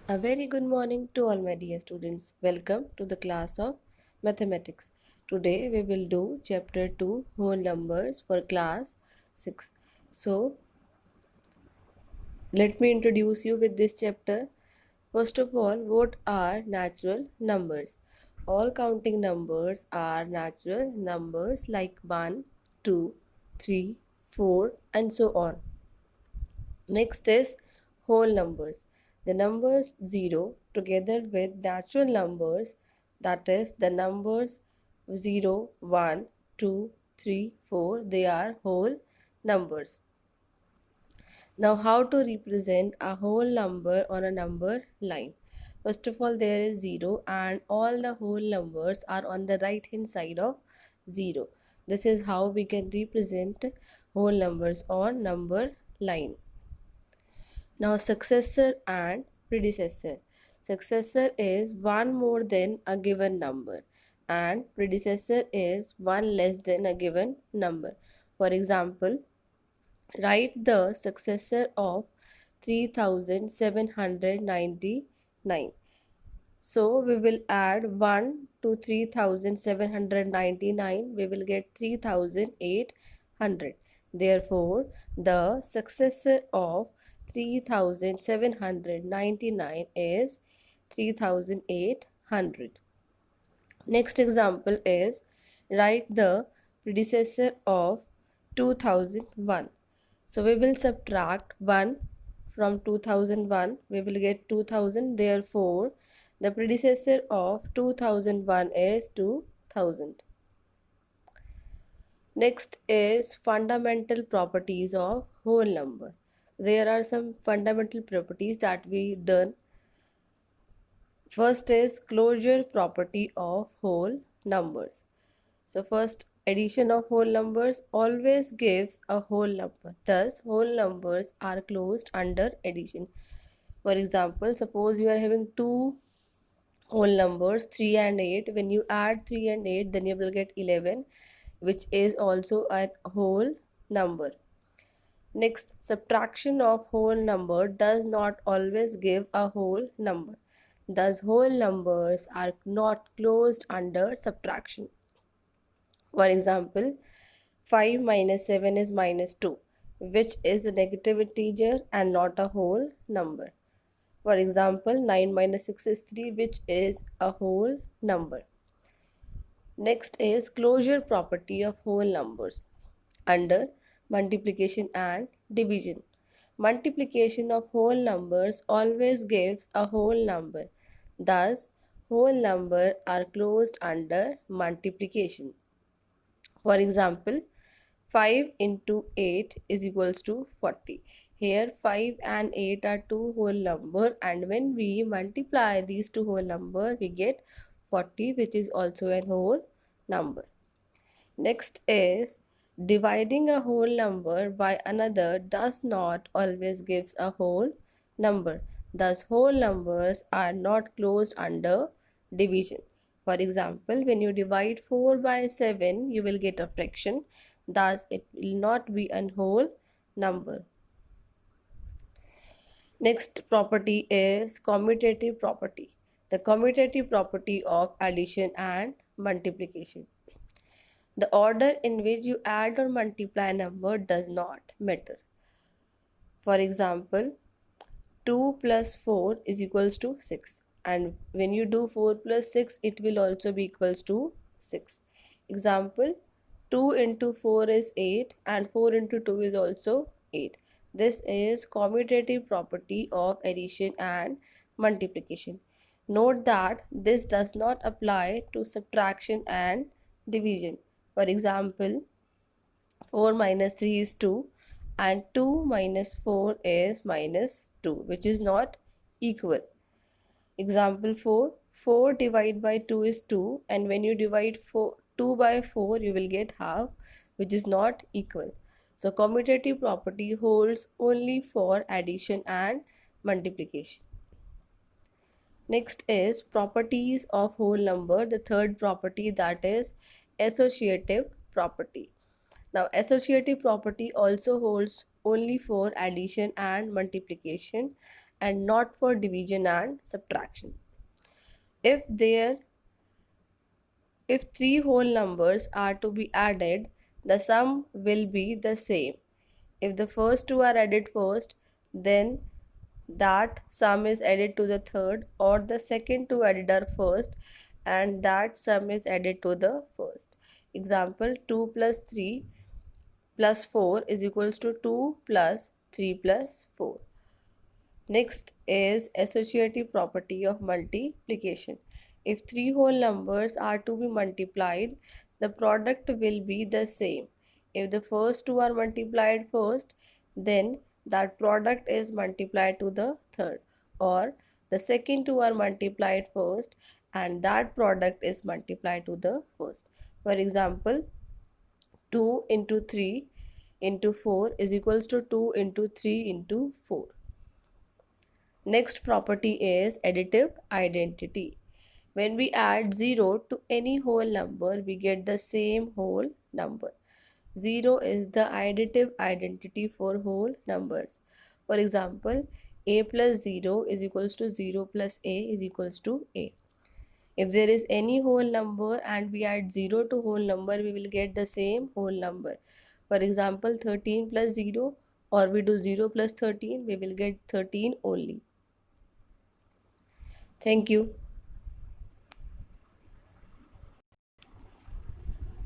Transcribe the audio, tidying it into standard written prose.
A very good morning to all my dear students. Welcome to the class of mathematics. Today we will do chapter 2 whole numbers for class 6. So let me introduce you with this chapter. First of all, what are natural numbers? All counting numbers are natural numbers like 1, 2, 3, 4 and so on. Next is whole numbers. The numbers 0 together with natural numbers, that is the numbers 0, 1, 2, 3, 4, they are whole numbers. Now how to represent a whole number on a number line? First of all, there is 0 and all the whole numbers are on the right hand side of 0. This is how we can represent whole numbers on number line. Now successor and predecessor. Successor is one more than a given number and predecessor is one less than a given number. For example, write the successor of 3799. So we will add 1 to 3799, we will get 3800. Therefore, the successor of 3799 is 3800. Next example is write the predecessor of 2001. So we will subtract 1 from 2001, we will get 2000. Therefore, the predecessor of 2001 is 2000. Next is fundamental properties of whole number. There are some fundamental properties that we done. First is closure property of whole numbers. So first, addition of whole numbers always gives a whole number. Thus, whole numbers are closed under addition. For example, suppose you are having two whole numbers 3 and 8. When you add 3 and 8, then you will get 11, which is also a whole number. Next, subtraction of whole number does not always give a whole number. Thus, whole numbers are not closed under subtraction. For example, 5 minus 7 is minus 2, which is a negative integer and not a whole number. For example, 9 minus 6 is 3, which is a whole number. Next is closure property of whole numbers under multiplication and division. Multiplication of whole numbers always gives a whole number. Thus, whole numbers are closed under multiplication. For example, 5 into 8 is equals to 40. Here 5 and 8 are two whole number, and when we multiply these two whole number, we get 40, which is also a whole number. Next is dividing a whole number by another does not always gives a whole number. Thus, whole numbers are not closed under division. For example, when you divide 4 by 7, you will get a fraction. Thus, it will not be a whole number. Next property is commutative property. The commutative property of addition and multiplication. The order in which you add or multiply a number does not matter. For example, 2 plus 4 is equals to 6, and when you do 4 plus 6, it will also be equals to 6. Example, 2 into 4 is 8 and 4 into 2 is also 8. This is commutative property of addition and multiplication. Note that this does not apply to subtraction and division. For example, 4 minus 3 is 2 and 2 minus 4 is minus 2, which is not equal. Example 4, 4 divided by 2 is 2, and when you divide 2 by 4, you will get half, which is not equal. So commutative property holds only for addition and multiplication. Next is properties of whole number. The third property, that is associative property. Now, associative property also holds only for addition and multiplication, and not for division and subtraction. If three whole numbers are to be added, the sum will be the same. If the first two are added first, then that sum is added to the third, or the second two added are first and that sum is added to the first. Example, 2 plus 3 plus 4 is equals to 2 plus 3 plus 4. Next is associative property of multiplication. If three whole numbers are to be multiplied, the product will be the same. If the first two are multiplied first, then that product is multiplied to the third, or the second two are multiplied first and that product is multiplied to the first. For example, 2 into 3 into 4 is equals to 2 into 3 into 4. Next property is additive identity. When we add 0 to any whole number, we get the same whole number. 0 is the additive identity for whole numbers. For example, a plus 0 is equals to 0 plus a is equals to a. If there is any whole number and we add 0 to whole number, we will get the same whole number. For example, 13 plus 0, or we do 0 plus 13, we will get 13 only. Thank you.